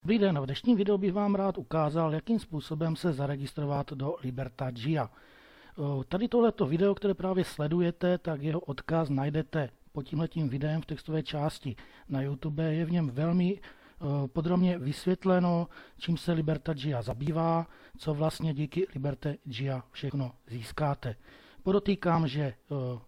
Dobrý den, v dnešním videu bych vám rád ukázal, jakým způsobem se zaregistrovat do Liberta Jia. Tady tohleto video, které právě sledujete, tak jeho odkaz najdete pod tímhletím videem v textové části na YouTube. Je v něm velmi podrobně vysvětleno, čím se Liberta Jia zabývá, co vlastně díky Liberta Jia všechno získáte. Podotýkám, že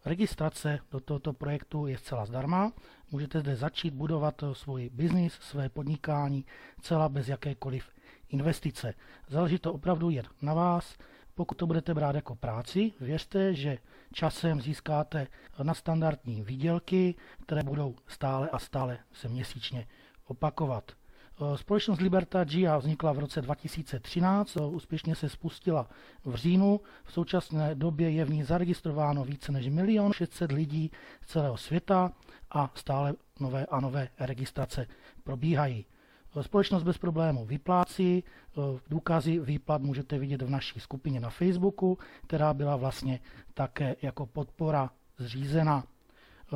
registrace do tohoto projektu je zcela zdarma. Můžete zde začít budovat svůj biznis, své podnikání, celá bez jakékoliv investice. Záleží to opravdu jen na vás. Pokud to budete brát jako práci, věřte, že časem získáte nadstandardní výdělky, které budou stále a stále se měsíčně opakovat. Společnost Liberta Jia vznikla v roce 2013, úspěšně se spustila v říjnu. V současné době je v ní zaregistrováno více než 1 600 000 lidí z celého světa a stále nové a nové registrace probíhají. Společnost bez problémů vyplácí, důkazy výplat můžete vidět v naší skupině na Facebooku, která byla vlastně také jako podpora zřízena.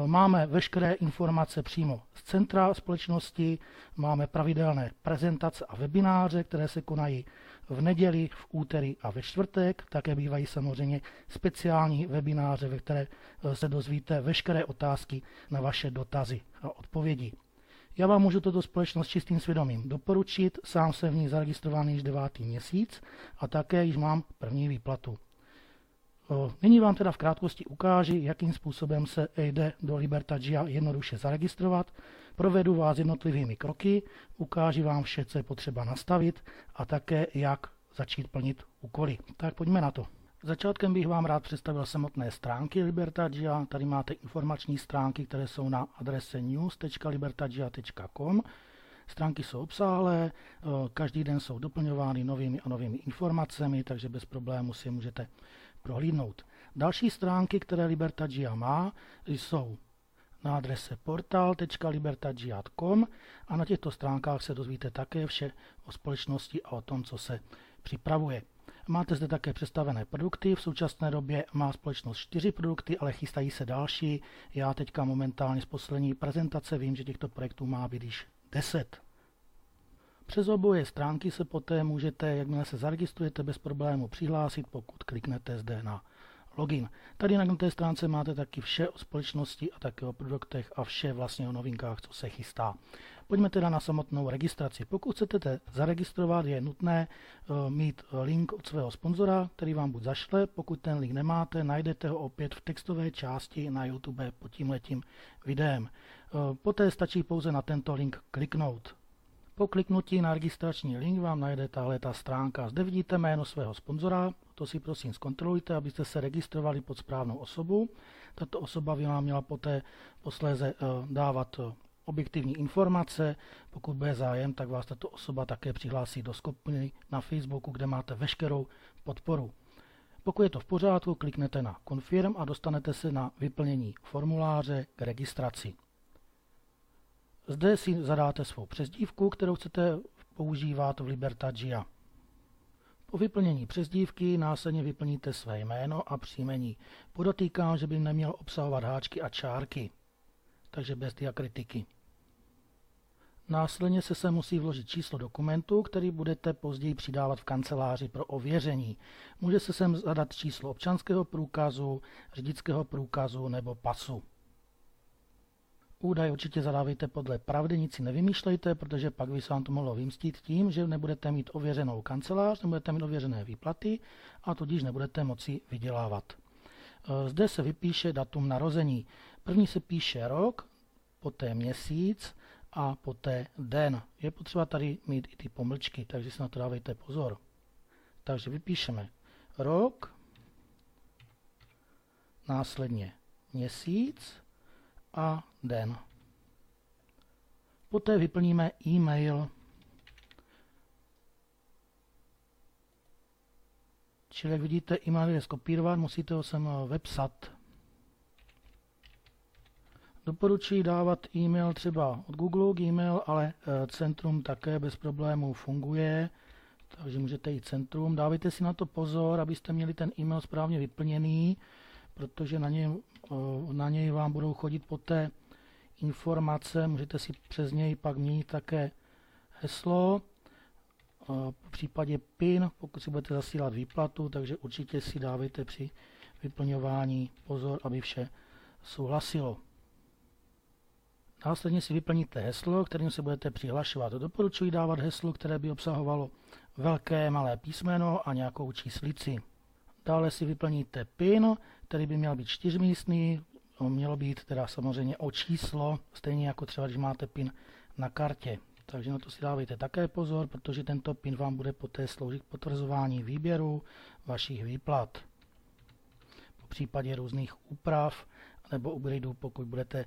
Máme veškeré informace přímo z centra společnosti, máme pravidelné prezentace a webináře, které se konají v neděli, v úterý a ve čtvrtek. Také bývají samozřejmě speciální webináře, ve které se dozvíte veškeré otázky na vaše dotazy a odpovědi. Já vám můžu tuto společnost čistým svědomím doporučit, sám jsem v ní zaregistrovaný již 9. měsíc a také již mám první výplatu. Nyní vám teda v krátkosti ukáži, jakým způsobem se jde do Liberta Jia jednoduše zaregistrovat. Provedu vás jednotlivými kroky, ukáži vám vše, co je potřeba nastavit a také, jak začít plnit úkoly. Tak pojďme na to. Začátkem bych vám rád představil samotné stránky Liberta Jia. Tady máte informační stránky, které jsou na adrese news.libertajia.com. Stránky jsou obsáhlé, každý den jsou doplňovány novými a novými informacemi, takže bez problému si je můžete prohlídnout. Další stránky, které Liberta Jia má, jsou na adrese portal.libertajia.com a na těchto stránkách se dozvíte také vše o společnosti a o tom, co se připravuje. Máte zde také představené produkty. V současné době má společnost 4 produkty, ale chystají se další. Já teďka momentálně z poslední prezentace vím, že těchto projektů má být již 10. Přes oboje stránky se poté můžete, jakmile se zaregistrujete, bez problému přihlásit, pokud kliknete zde na login. Tady na té stránce máte taky vše o společnosti a také o produktech a vše vlastně o novinkách, co se chystá. Pojďme teda na samotnou registraci. Pokud chcete zaregistrovat, je nutné mít link od svého sponzora, který vám buď zašle. Pokud ten link nemáte, najdete ho opět v textové části na YouTube pod tímhletím videem. Poté stačí pouze na tento link kliknout. Po kliknutí na registrační link vám najde tahle stránka. Zde vidíte jméno svého sponzora, to si prosím zkontrolujte, abyste se registrovali pod správnou osobu. Tato osoba by vám měla poté posléze dávat objektivní informace. Pokud bude zájem, tak vás tato osoba také přihlásí do skupiny na Facebooku, kde máte veškerou podporu. Pokud je to v pořádku, kliknete na Confirm a dostanete se na vyplnění formuláře k registraci. Zde si zadáte svou přezdívku, kterou chcete používat v Liberta Jia. Po vyplnění přezdívky následně vyplníte své jméno a příjmení. Podotýkám, že by neměl obsahovat háčky a čárky, takže bez diakritiky. Následně se musí vložit číslo dokumentu, který budete později přidávat v kanceláři pro ověření. Může se sem zadat číslo občanského průkazu, řidičského průkazu nebo pasu. Údaj určitě zadávejte podle pravdy, nic si nevymýšlejte, protože pak by se vám to mohlo vymstít tím, že nebudete mít ověřenou kancelář, nebudete mít ověřené výplaty a tudíž nebudete moci vydělávat. Zde se vypíše datum narození. První se píše rok, poté měsíc a poté den. Je potřeba tady mít i ty pomlčky, takže si na to dávejte pozor. Takže vypíšeme rok, následně měsíc a den. Poté vyplníme e-mail, čili jak vidíte, e-mail je skopírovat, musíte ho sem vepsat. Doporučuji dávat e-mail třeba od Google Gmail, ale Centrum také bez problémů funguje, takže můžete jít Centrum. Dávejte si na to pozor, abyste měli ten e-mail správně vyplněný, protože na něj vám budou chodit poté informace, můžete si přes něj pak měnit také heslo v případě PIN, pokud si budete zasílat výplatu, takže určitě si dávejte při vyplňování pozor, aby vše souhlasilo. Následně si vyplníte heslo, kterým se budete přihlašovat. Doporučuji dávat heslo, které by obsahovalo velké, malé písmeno a nějakou číslici. Dále si vyplníte PIN, který by měl být 4místný, mělo být teda samozřejmě o číslo, stejně jako třeba, když máte PIN na kartě. Takže na to si dávejte také pozor, protože tento PIN vám bude poté sloužit k potvrzování výběru vašich výplat. V případě různých úprav nebo upgradeů, pokud budete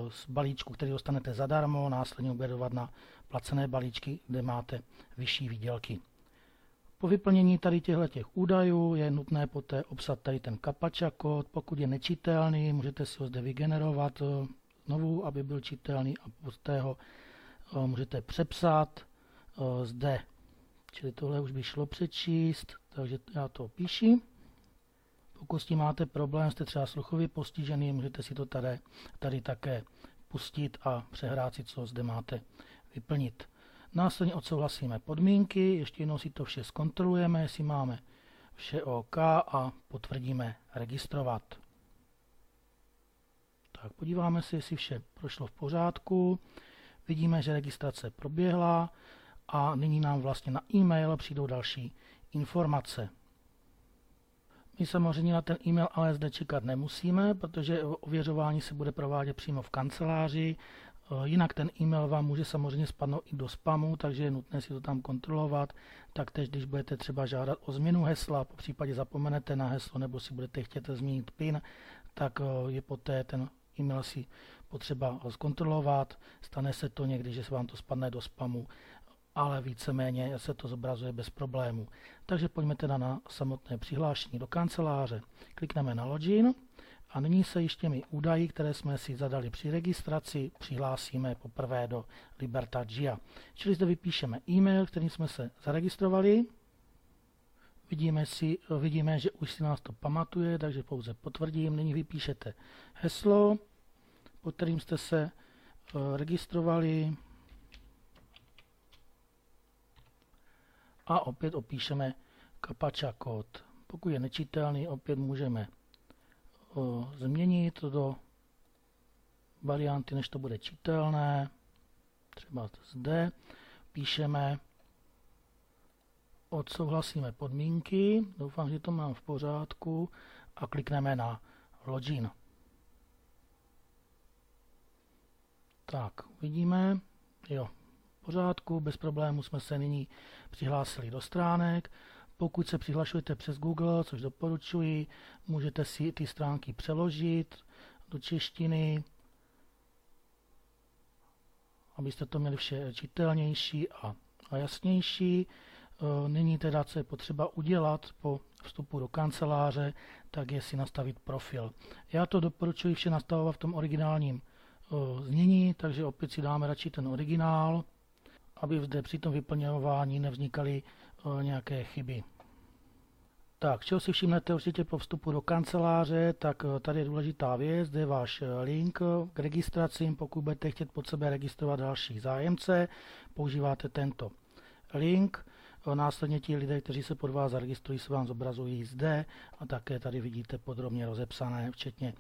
z balíčku, který dostanete zadarmo, následně upgradeovat na placené balíčky, kde máte vyšší výdělky. Po vyplnění tady těchto údajů je nutné poté obsat tady ten CAPTCHA kód. Pokud je nečitelný, můžete si ho zde vygenerovat znovu, aby byl čitelný, a poté ho můžete přepsat zde. Čili tohle už by šlo přečíst, takže já to píši. Pokud s tím máte problém, jste třeba sluchově postižený, můžete si to tady také pustit a přehrát si, co zde máte vyplnit. Následně odsouhlasíme podmínky, ještě jednou si to vše zkontrolujeme, jestli máme vše OK a potvrdíme registrovat. Tak podíváme se, jestli vše prošlo v pořádku. Vidíme, že registrace proběhla a nyní nám vlastně na e-mail přijdou další informace. My samozřejmě na ten e-mail ale zde čekat nemusíme, protože ověřování se bude provádět přímo v kanceláři. Jinak ten e-mail vám může samozřejmě spadnout i do spamu, takže je nutné si to tam kontrolovat. Taktéž, když budete třeba žádat o změnu hesla, po případě zapomenete na heslo nebo si budete chtět změnit PIN, tak je poté ten e-mail si potřeba zkontrolovat. Stane se to někdy, že se vám to spadne do spamu, ale víceméně se to zobrazuje bez problémů. Takže pojďme teda na samotné přihlášení do kanceláře. Klikneme na login a nyní se již těmi údaji, které jsme si zadali při registraci, přihlásíme poprvé do Liberta Jia. Čili zde vypíšeme e-mail, kterým jsme se zaregistrovali. Vidíme, že už si nás to pamatuje, takže pouze potvrdím. Nyní vypíšete heslo, pod kterým jste se registrovali. A opět opíšeme CAPTCHA kód. Pokud je nečitelný, opět můžeme změnit do varianty, než to bude čitelné. Třeba zde píšeme, odsouhlasíme podmínky, doufám, že to mám v pořádku, a klikneme na login. Tak, vidíme, jo. V pořádku, bez problému jsme se nyní přihlásili do stránek. Pokud se přihlašujete přes Google, což doporučuji, můžete si ty stránky přeložit do češtiny, abyste to měli vše čitelnější a jasnější. Nyní teda, co je potřeba udělat po vstupu do kanceláře, tak je si nastavit profil. Já to doporučuji vše nastavovat v tom originálním znění, takže opět si dáme radši ten originál, aby zde při tom vyplňování nevznikaly nějaké chyby. Tak, čeho si všimnete určitě po vstupu do kanceláře, tak tady je důležitá věc, zde je váš link k registraci. Pokud budete chtět pod sebe registrovat další zájemce, používáte tento link. Následně ti lidé, kteří se pod vás zaregistrují, se vám zobrazují zde a také tady vidíte podrobně rozepsané, včetně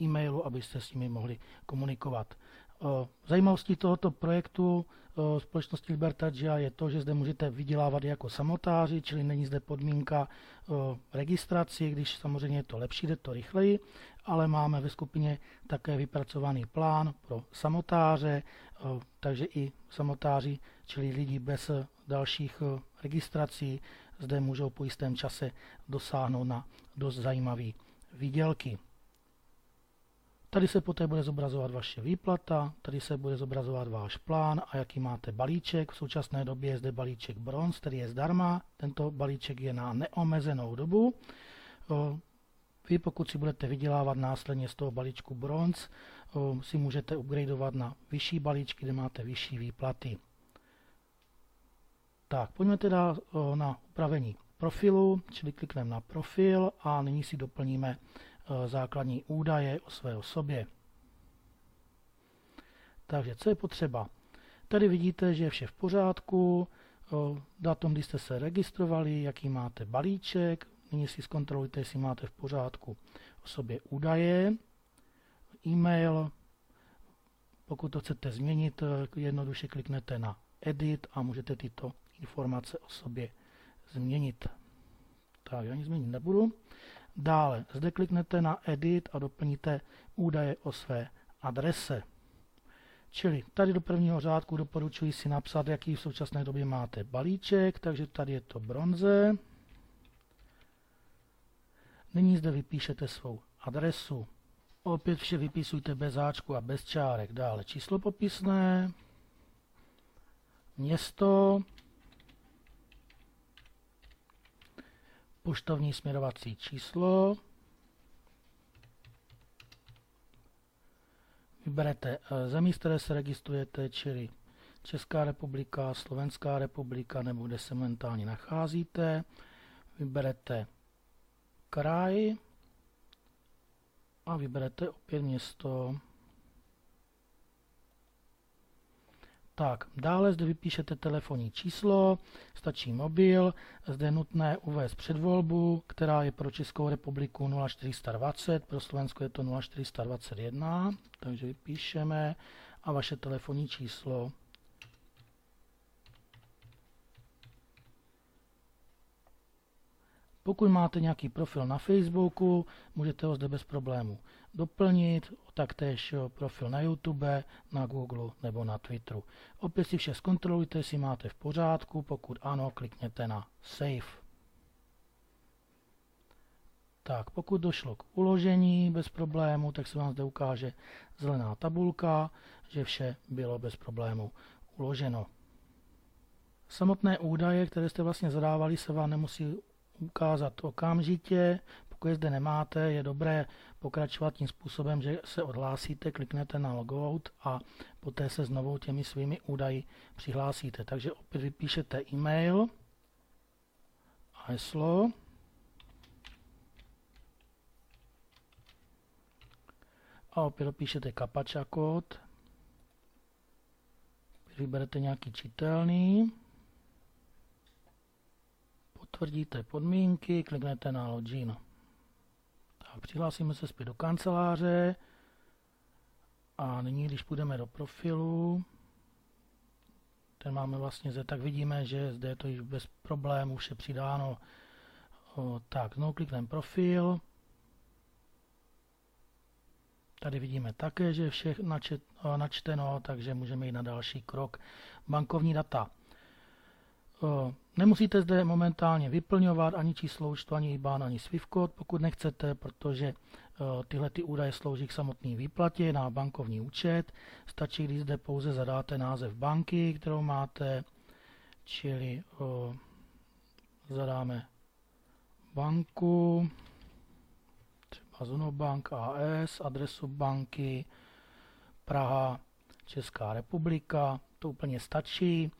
e-mailu, abyste s nimi mohli komunikovat. Zajímavostí tohoto projektu společnosti Liberta Jia je to, že zde můžete vydělávat jako samotáři, čili není zde podmínka registraci, když samozřejmě je to lepší, jde to rychleji, ale máme ve skupině také vypracovaný plán pro samotáře, takže i samotáři, čili lidi bez dalších registrací, zde můžou po jistém čase dosáhnout na dost zajímavé výdělky. Tady se poté bude zobrazovat vaše výplata, tady se bude zobrazovat váš plán a jaký máte balíček. V současné době je zde balíček Bronze, který je zdarma. Tento balíček je na neomezenou dobu. Vy, pokud si budete vydělávat následně z toho balíčku Bronze, si můžete upgradeovat na vyšší balíčky, kde máte vyšší výplaty. Tak, pojďme teda na upravení profilu, čili klikneme na profil a nyní si doplníme základní údaje o své osobě. Takže co je potřeba? Tady vidíte, že je vše v pořádku, datum, kdy jste se registrovali, jaký máte balíček, nyní si zkontrolujte, jestli máte v pořádku o sobě údaje, e-mail, pokud to chcete změnit, jednoduše kliknete na Edit a můžete tyto informace o sobě změnit. Tak, já nic změnit nebudu. Dále, zde kliknete na Edit a doplníte údaje o své adrese. Čili tady do prvního řádku doporučuji si napsat, jaký v současné době máte balíček, takže tady je to bronze. Nyní zde vypíšete svou adresu. Opět vše vypisujte bez háčku a bez čárek. Dále číslo popisné, město, poštovní směrovací číslo, vyberete zemi, z které se registrujete, čili Česká republika, Slovenská republika, nebo kde se momentálně nacházíte, vyberete kraj a vyberete opět město. Tak, dále zde vypíšete telefonní číslo, stačí mobil, zde je nutné uvést předvolbu, která je pro Českou republiku 0420, pro Slovensko je to 0421, takže vypíšeme a vaše telefonní číslo. Pokud máte nějaký profil na Facebooku, můžete ho zde bez problému doplnit, taktéž profil na YouTube, na Google nebo na Twitteru. Opět si vše zkontrolujte, jestli máte v pořádku, pokud ano, klikněte na Save. Tak, pokud došlo k uložení bez problému, tak se vám zde ukáže zelená tabulka, že vše bylo bez problému uloženo. Samotné údaje, které jste vlastně zadávali, se vám nemusí ukázat okamžitě. Pokud je zde nemáte, je dobré pokračovat tím způsobem, že se odhlásíte, kliknete na Logout a poté se znovu těmi svými údaji přihlásíte. Takže opět vypíšete e-mail a heslo. A opět dopíšete captcha kód. Vyberete nějaký čitelný. Potvrdíte podmínky, kliknete na Login. Tak, přihlásíme se zpět do kanceláře a nyní, když půjdeme do profilu, ten máme vlastně zde, tak vidíme, že zde je to již bez problémů vše přidáno. Tak, znovu klikneme profil. Tady vidíme také, že je vše načteno, takže můžeme jít na další krok. Bankovní data. Nemusíte zde momentálně vyplňovat ani číslo účtu, ani IBAN, ani SWIFT kód, pokud nechcete, protože tyhle údaje slouží k samotné výplatě na bankovní účet. Stačí, když zde pouze zadáte název banky, kterou máte, čili zadáme banku, třeba Zunobank AS, adresu banky, Praha, Česká republika, to úplně stačí.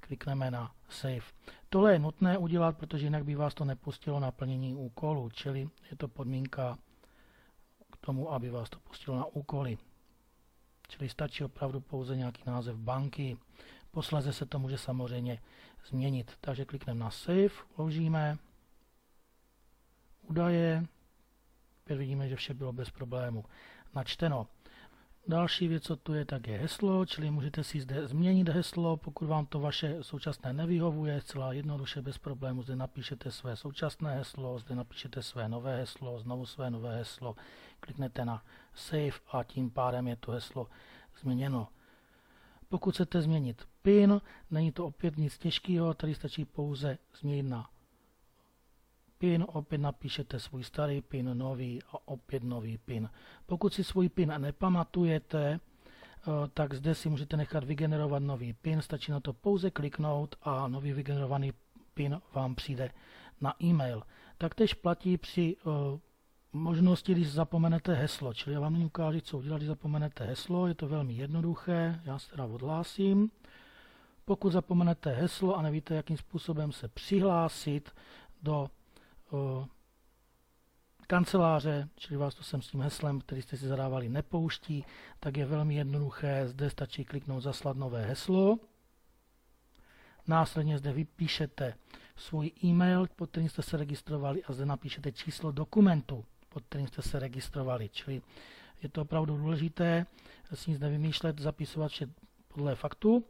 Klikneme na Save. Tohle je nutné udělat, protože jinak by vás to nepustilo na plnění úkolu, čili je to podmínka k tomu, aby vás to pustilo na úkoly. Čili stačí opravdu pouze nějaký název banky. Posléze se to může samozřejmě změnit. Takže klikneme na Save, uložíme údaje. Opět vidíme, že vše bylo bez problému načteno. Další věc, co tu je, tak je heslo, čili můžete si zde změnit heslo, pokud vám to vaše současné nevyhovuje, celá jednoduše bez problému. Zde napíšete své současné heslo, zde napíšete své nové heslo, znovu své nové heslo, kliknete na Save a tím pádem je to heslo změněno. Pokud chcete změnit PIN, není to opět nic těžkého, tady stačí pouze změnit na PIN, opět napíšete svůj starý PIN, nový a opět nový PIN. Pokud si svůj PIN nepamatujete, tak zde si můžete nechat vygenerovat nový PIN, stačí na to pouze kliknout a nový vygenerovaný PIN vám přijde na e-mail. Taktéž platí při možnosti, když zapomenete heslo, čili já vám nyní ukážu, co udělat, když zapomenete heslo, je to velmi jednoduché, já se teda odhlásím. Pokud zapomenete heslo a nevíte, jakým způsobem se přihlásit do kanceláře, čili vás to sem s tím heslem, který jste si zadávali, nepouští, tak je velmi jednoduché, zde stačí kliknout zaslat nové heslo. Následně zde vypíšete svůj e-mail, pod kterým jste se registrovali, a zde napíšete číslo dokumentu, pod kterým jste se registrovali. Čili je to opravdu důležité si nic nevymýšlet, zapisovat vše podle faktu.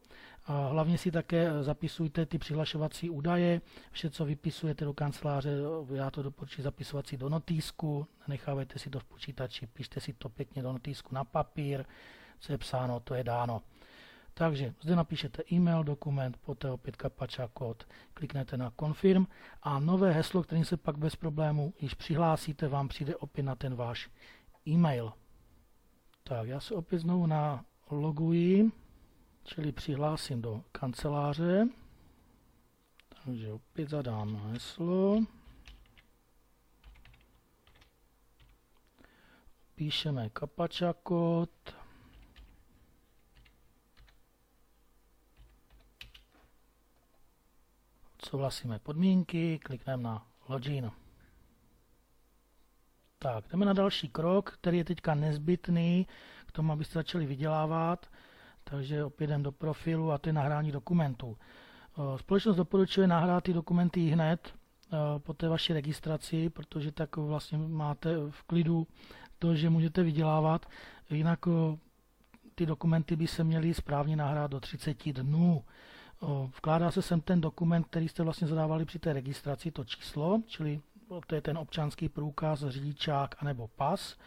A hlavně si také zapisujte ty přihlašovací údaje, vše, co vypisujete do kanceláře, já to doporučuji zapisovat si do notýsku, nenechávejte si to v počítači, pište si to pěkně do notýsku na papír, co je psáno, to je dáno. Takže zde napíšete e-mail, dokument, poté opět CAPTCHA kód, kliknete na Confirm a nové heslo, kterým se pak bez problému již přihlásíte, vám přijde opět na ten váš e-mail. Tak, já se opět znovu naloguji, čili přihlásím do kanceláře, takže opět zadám heslo, píšeme CAPTCHA kód, souhlasíme podmínky, klikneme na Login. Tak, jdeme na další krok, který je teďka nezbytný k tomu, abyste začali vydělávat. Takže opět jdeme do profilu a to je nahrání dokumentů. Společnost doporučuje nahrát ty dokumenty hned po té vaší registraci, protože tak vlastně máte v klidu to, že můžete vydělávat. Jinak ty dokumenty by se měly správně nahrát do 30 dnů. Vkládá se sem ten dokument, který jste vlastně zadávali při té registraci, to číslo, čili to je ten občanský průkaz, řidičák anebo pas.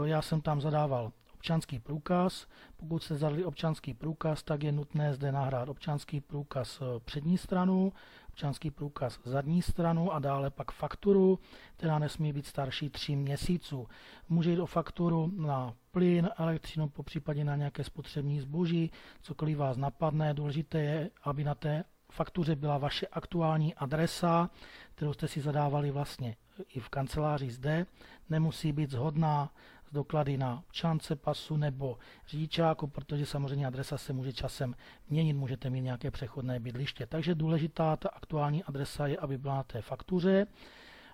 Já jsem tam zadával občanský průkaz. Pokud jste zadali občanský průkaz, tak je nutné zde nahrát občanský průkaz přední stranu, občanský průkaz zadní stranu a dále pak fakturu, která nesmí být starší 3 měsíců. Může jít o fakturu na plyn, elektřinu, popřípadě na nějaké spotřební zboží, cokoliv vás napadne. Důležité je, aby na té faktuře byla vaše aktuální adresa, kterou jste si zadávali vlastně i v kanceláři zde. Nemusí být shodná s doklady na občance, pasu nebo řidičáku, protože samozřejmě adresa se může časem měnit, můžete mít nějaké přechodné bydliště. Takže důležitá ta aktuální adresa je, aby byla na té faktuře,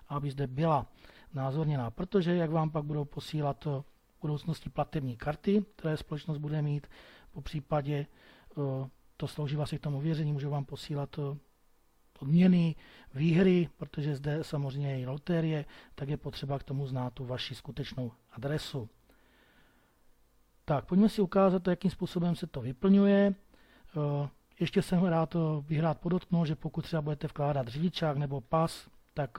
aby zde byla znázorněná, protože jak vám pak budou posílat v budoucnosti platební karty, které společnost bude mít, po případě to slouží vlastně k tomu ověření, můžou vám posílat odměny, výhry, protože zde samozřejmě je i loterie, tak je potřeba k tomu znát tu vaši skutečnou adresu. Tak, pojďme si ukázat, jakým způsobem se to vyplňuje. Ještě bych rád podotknul, že pokud třeba budete vkládat řidičák nebo pas, tak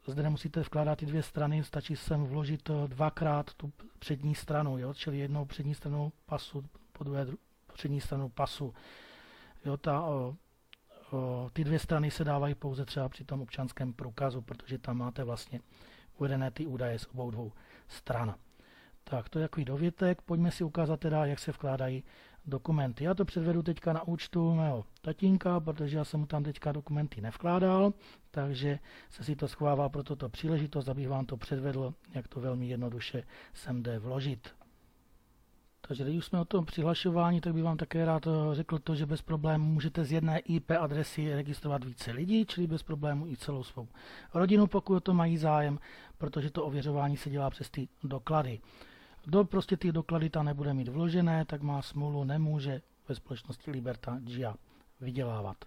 zde nemusíte vkládat ty 2 strany, stačí sem vložit 2krát tu přední stranu, jo? Čili jednou přední stranu pasu, po druhé přední stranu pasu. Jo, ty 2 strany se dávají pouze třeba při tom občanském průkazu, protože tam máte vlastně uvedené ty údaje z obou 2 stran. Tak, to je takový dovětek. Pojďme si ukázat teda, jak se vkládají dokumenty. Já to předvedu teďka na účtu mého tatínka, protože já jsem mu tam teďka dokumenty nevkládal, takže se si to schovává pro toto příležitost, abych vám to předvedl, jak to velmi jednoduše sem jde vložit. Takže když už jsme o tom přihlašování, tak bych vám také rád řekl to, že bez problémů můžete z jedné IP adresy registrovat více lidí, čili bez problémů i celou svou rodinu, pokud o to mají zájem, protože to ověřování se dělá přes ty doklady. Kdo prostě ty doklady tam nebude mít vložené, tak má smůlu, nemůže ve společnosti Liberta GIA vydělávat.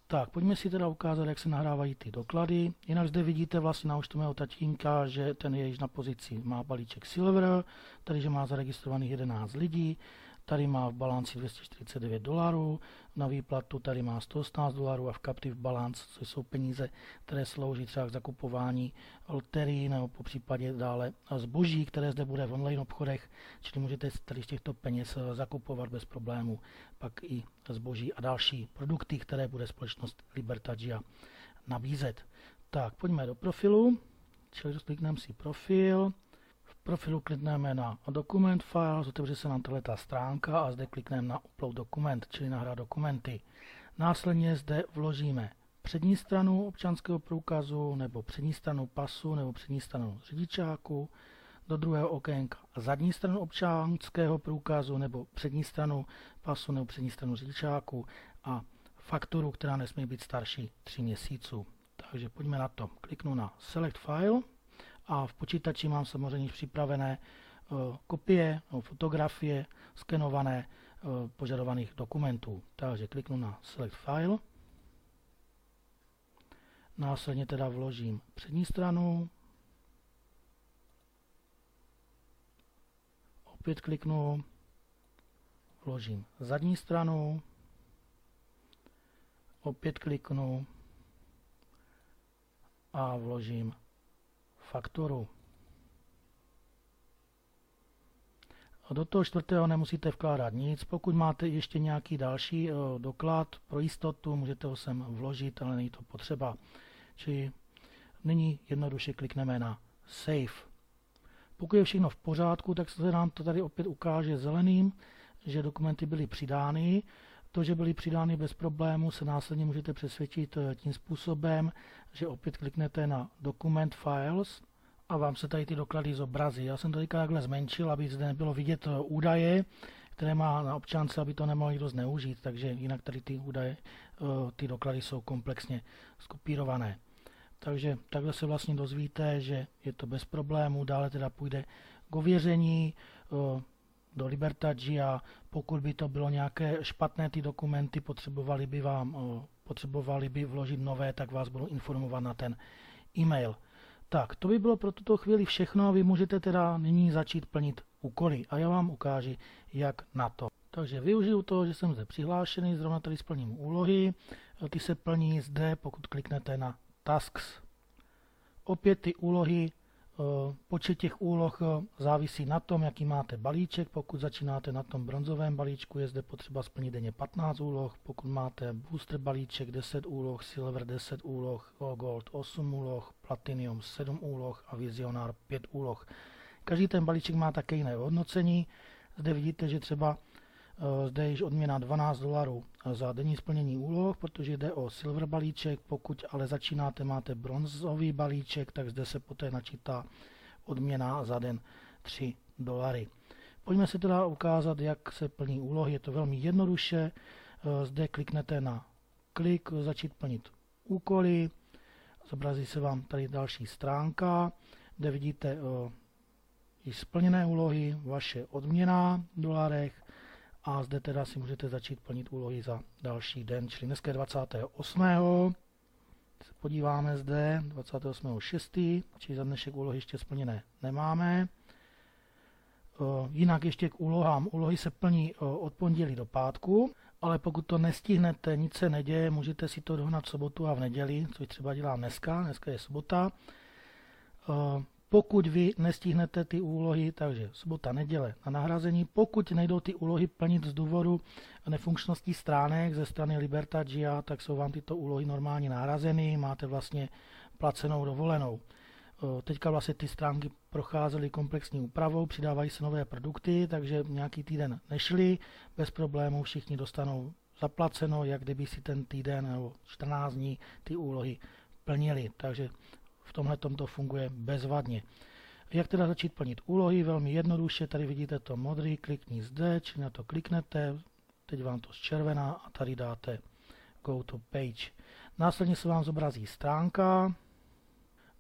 Tak, pojďme si teda ukázat, jak se nahrávají ty doklady. Jinak zde vidíte vlastně na účtu mého tatínka, že ten je již na pozici, má balíček Silver, tady, že má zaregistrovaných 11 lidí, tady má v balanci $249, na výplatu tady má $118 a v captive balance, což jsou peníze, které slouží třeba k zakupování loterií nebo po případě dále zboží, které zde bude v online obchodech, čili můžete tady z těchto peněz zakupovat bez problémů pak i zboží a další produkty, které bude společnost Liberta GIA nabízet. Tak, pojďme do profilu, čili klikneme si profil. V profilu klikneme na Document Files, otevře se nám tato stránka a zde klikneme na Upload dokument, čili nahrát dokumenty. Následně zde vložíme přední stranu občanského průkazu, nebo přední stranu pasu, nebo přední stranu řidičáku, do druhého okénka zadní stranu občanského průkazu, nebo přední stranu pasu, nebo přední stranu řidičáku a fakturu, která nesmí být starší 3 měsíců. Takže pojďme na to. Kliknu na Select File. A v počítači mám samozřejmě připravené kopie, fotografie, skenované požadovaných dokumentů. Takže kliknu na Select File, následně teda vložím přední stranu, opět kliknu, vložím zadní stranu, opět kliknu a vložím fakturu. Do toho čtvrtého nemusíte vkládat nic. Pokud máte ještě nějaký další doklad pro jistotu, můžete ho sem vložit, ale není to potřeba. Čili nyní jednoduše klikneme na Save. Pokud je všechno v pořádku, tak se nám to tady opět ukáže zeleným, že dokumenty byly přidány. To, že byly přidány bez problému, se následně můžete přesvědčit tím způsobem, že opět kliknete na Document Files a vám se tady ty doklady zobrazí. Já jsem to teďka takhle zmenšil, aby zde nebylo vidět údaje, které má na občance, aby to nemohl někdo zneužít, takže jinak tady ty údaje, ty doklady jsou komplexně skopírované. Takže takhle se vlastně dozvíte, že je to bez problému, dále teda půjde k ověření do Libertagia. Pokud by to bylo nějaké špatné ty dokumenty, potřebovali by vložit nové, tak vás budu informovat na ten e-mail. Tak, to by bylo pro tuto chvíli všechno. Vy můžete teda nyní začít plnit úkoly a já vám ukážu, jak na to. Takže využiju toho, že jsem zde přihlášený, zrovna tady splním úlohy. Ty se plní zde, pokud kliknete na Tasks. Opět ty úlohy, počet těch úloh závisí na tom, jaký máte balíček. Pokud začínáte na tom bronzovém balíčku, je zde potřeba splnit denně 15 úloh. Pokud máte booster balíček 10 úloh, silver 10 úloh, gold 8 úloh, platinum 7 úloh a vizionár 5 úloh. Každý ten balíček má také jiné hodnocení. Zde vidíte, že třeba zde je již odměna $12 za denní splnění úloh, protože jde o silver balíček. Pokud ale začínáte, máte bronzový balíček, tak zde se poté načítá odměna za den $3. Pojďme si teda ukázat, jak se plní úlohy. Je to velmi jednoduše. Zde kliknete na klik, začít plnit úkoly. Zobrazí se vám tady další stránka, kde vidíte již splněné úlohy, vaše odměna v dolarech. A zde teda si můžete začít plnit úlohy za další den, čili dneska je 28. Se podíváme zde, 28.6., čili za dnešek úlohy ještě splněné nemáme. Jinak ještě k úlohám. Úlohy se plní od pondělí do pátku, ale pokud to nestihnete, nic se neděje, můžete si to dohnat v sobotu a v neděli, což třeba dělám dneska je sobota. Pokud vy nestihnete ty úlohy, takže sobota, neděle na nahrazení. Pokud nejdou ty úlohy plnit z důvodu nefunkčnosti stránek ze strany Libertagia, tak jsou vám tyto úlohy normálně nahrazeny, máte vlastně placenou dovolenou. Teďka vlastně ty stránky procházely komplexní úpravou, přidávají se nové produkty, takže nějaký týden nešli, bez problémů všichni dostanou zaplaceno, jak kdyby si ten týden nebo 14 dní ty úlohy plnili. Takže v tomhle to funguje bezvadně. Jak teda začít plnit úlohy? Velmi jednoduše, tady vidíte to modrý, klikni zde, či na to kliknete, teď vám to zčervená a tady dáte Go to Page. Následně se vám zobrazí stránka,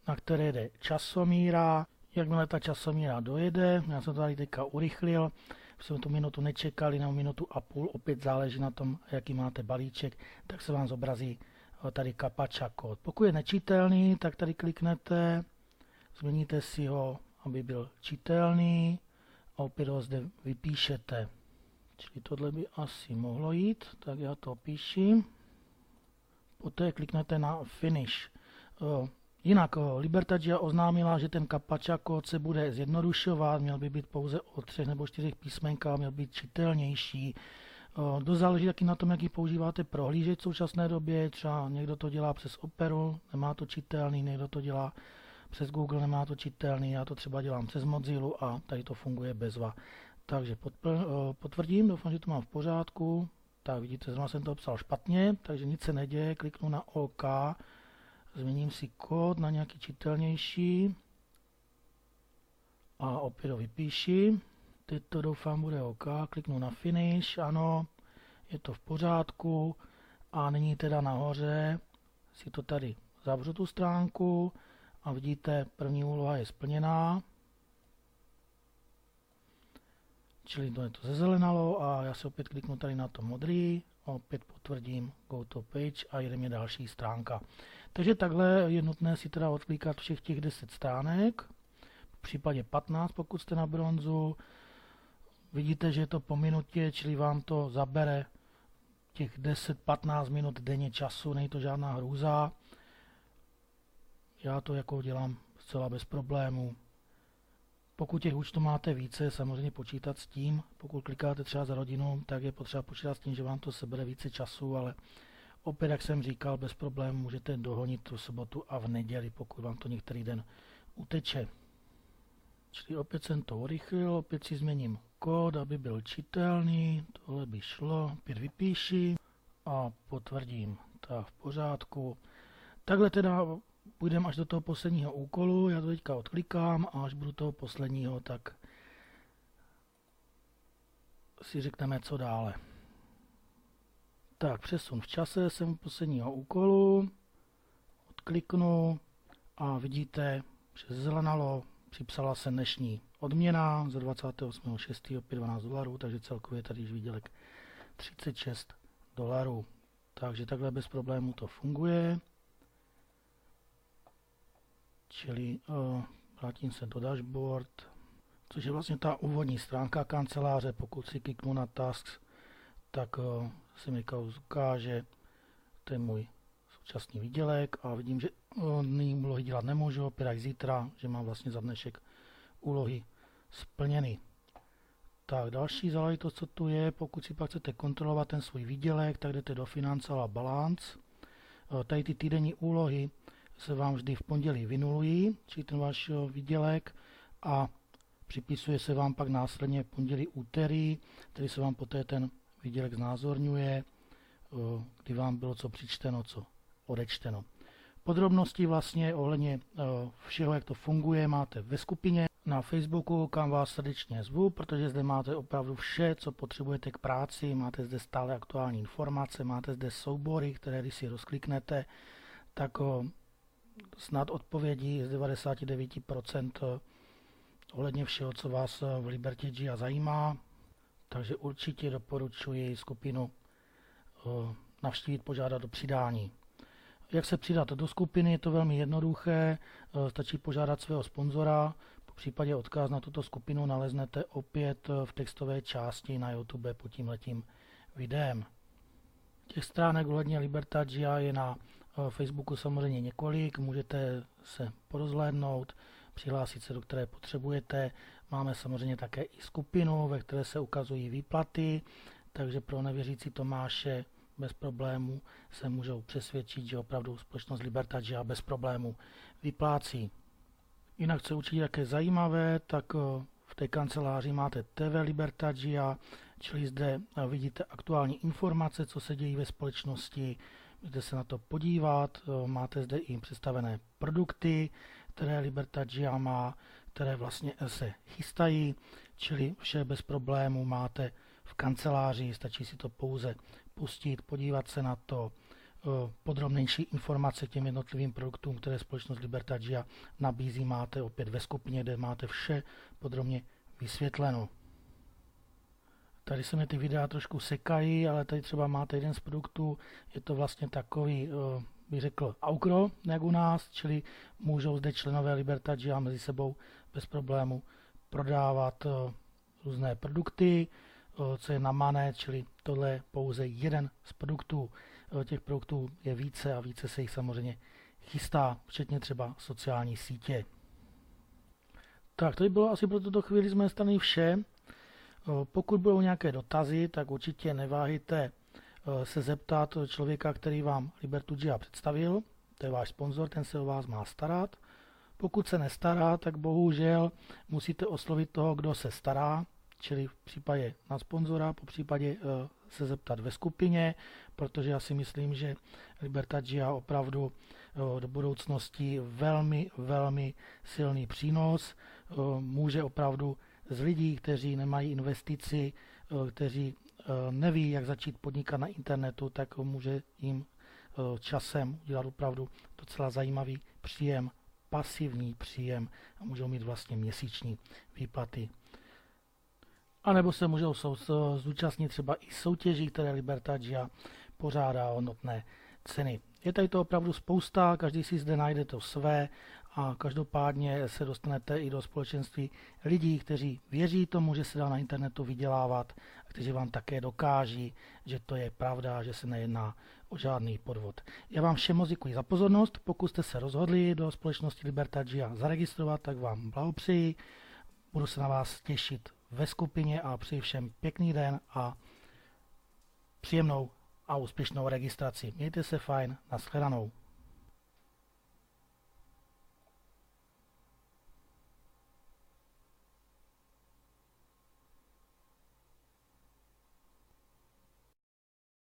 na které jde časomíra. Jakmile ta časomíra dojede, já jsem to tady teďka urychlil, jsme tu minutu nečekali, na minutu a půl, opět záleží na tom, jaký máte balíček, tak se vám zobrazí tady CAPTCHA kód. Pokud je nečitelný, tak tady kliknete, změníte si ho, aby byl čitelný a opět ho zde vypíšete. Čili tohle by asi mohlo jít, tak já to píším. Poté kliknete na Finish. Jinak Libertagia oznámila, že ten CAPTCHA kód se bude zjednodušovat, měl by být pouze o 3 nebo 4 písmenkách, měl být čitelnější. Dost záleží taky na tom, jaký používáte prohlížeč v současné době, třeba někdo to dělá přes Operu, nemá to čitelný, někdo to dělá přes Google, nemá to čitelný, já to třeba dělám přes Mozilla a tady to funguje bezva. Takže potvrdím, doufám, že to mám v pořádku. Tak vidíte, zrovna jsem to psal špatně, takže nic se neděje, kliknu na OK, změním si kód na nějaký čitelnější a opět ho vypíši. Teď to doufám bude OK, kliknu na Finish, ano, je to v pořádku a nyní teda nahoře si to tady zavřu tu stránku a vidíte, první úloha je splněná. čili to je to zezelenalo a já se opět kliknu tady na to modrý, opět potvrdím Go to Page a jde mě další stránka. Takže takhle je nutné si teda odklikat všech těch 10 stránek, v případě 15, pokud jste na bronzu. Vidíte, že je to po minutě, čili vám to zabere těch 10-15 minut denně času, není to žádná hrůza. Já to jako dělám zcela bez problémů. Pokud těch účtů máte více, samozřejmě počítat s tím, pokud klikáte třeba za rodinu, tak je potřeba počítat s tím, že vám to sebere více času, ale opět, jak jsem říkal, bez problémů můžete dohonit tu sobotu a v neděli, pokud vám to některý den uteče. Čili opět jsem to urychlil, opět si změním kód, aby byl čitelný, tohle by šlo, opět vypíši a potvrdím. Tak v pořádku. Takhle teda půjdeme až do toho posledního úkolu, já to teďka odklikám a až budu toho posledního, tak si řekneme, co dále. Tak, přesun v čase, jsem u posledního úkolu, odkliknu a vidíte, že zelenalo, připsala se dnešní odměna za 28.6. opět $12, takže celkově tady již výdělek $36. Takže takhle bez problémů to funguje. Čili vrátím se do dashboard, což je vlastně ta úvodní stránka kanceláře. Pokud si kliknu na tasks, tak se mi ukáže, to je můj současný výdělek a vidím, že nyní úlohy dělat nemůžu, opět až zítra, že mám vlastně za dnešek úlohy splněny. Tak další záležitost, co tu je, pokud si pak chcete kontrolovat ten svůj výdělek, tak jdete do Financial a Balance. Tady ty týdenní úlohy se vám vždy v pondělí vynulují, čili ten váš výdělek, a připisuje se vám pak následně v pondělí, úterý, který se vám poté ten výdělek znázorňuje, kdy vám bylo co přičteno, co odečteno. Podrobnosti vlastně ohledně všeho, jak to funguje, máte ve skupině na Facebooku, kam vás srdečně zvu, protože zde máte opravdu vše, co potřebujete k práci, máte zde stále aktuální informace, máte zde soubory, které když si rozkliknete, tak snad odpovědi z 99% ohledně všeho, co vás v Liberty GIA zajímá, takže určitě doporučuji skupinu navštívit, požádat o přidání. Jak se přidat do skupiny, je to velmi jednoduché, stačí požádat svého sponzora, po případě odkaz na tuto skupinu naleznete opět v textové části na YouTube pod tímhletím videem. Těch stránek ohledně Liberty GIA je na Facebooku samozřejmě několik, můžete se porozhlédnout, přihlásit se, do které potřebujete. Máme samozřejmě také i skupinu, ve které se ukazují výplaty, takže pro nevěřící Tomáše bez problémů se můžou přesvědčit, že opravdu společnost Liberty GIA bez problémů vyplácí. Jinak, co určitě také zajímavé, tak v té kanceláři máte TV Liberty GIA, čili zde vidíte aktuální informace, co se dějí ve společnosti, můžete se na to podívat, máte zde i představené produkty, které Liberty GIA má, které vlastně se chystají, čili vše bez problémů máte v kanceláři, stačí si to pouze pustit, podívat se na to, podrobnější informace k těm jednotlivým produktům, které společnost Liberty GIA nabízí, máte opět ve skupině, kde máte vše podrobně vysvětleno. Tady se mi ty videa trošku sekají, ale tady třeba máte jeden z produktů, je to vlastně takový, bych řekl, aukro, jak u nás, čili můžou zde členové Liberty GIA mezi sebou bez problému prodávat různé produkty, co je na mané, čili tohle je pouze jeden z produktů. Těch produktů je více a více se jich samozřejmě chystá, včetně třeba sociální sítě. Tak, to by bylo asi pro tuto chvíli z mé strany vše. Pokud budou nějaké dotazy, tak určitě neváhejte se zeptat člověka, který vám Liberty GIA představil. To je váš sponzor, ten se o vás má starat. Pokud se nestará, tak bohužel musíte oslovit toho, kdo se stará, čili v případě na sponzora, po případě se zeptat ve skupině, protože já si myslím, že Liberty GIA opravdu do budoucnosti velmi silný přínos. Může opravdu z lidí, kteří nemají investici, kteří neví, jak začít podnikat na internetu, tak může jim časem udělat opravdu docela zajímavý příjem, pasivní příjem a můžou mít vlastně měsíční výplaty. A nebo se můžou zúčastnit třeba i soutěží, které Liberta Jia pořádá hodnotné ceny. Je tady to opravdu spousta, každý si zde najde to své a každopádně se dostanete i do společenství lidí, kteří věří tomu, že se dá na internetu vydělávat a kteří vám také dokáží, že to je pravda, že se nejedná o žádný podvod. Já vám všem moc děkuji za pozornost. Pokud jste se rozhodli do společnosti Liberta Jia zaregistrovat, tak vám blahopřeji. Budu se na vás těšit ve skupině a přeji všem pěkný den a příjemnou a úspěšnou registraci. Mějte se fajn, nashledanou.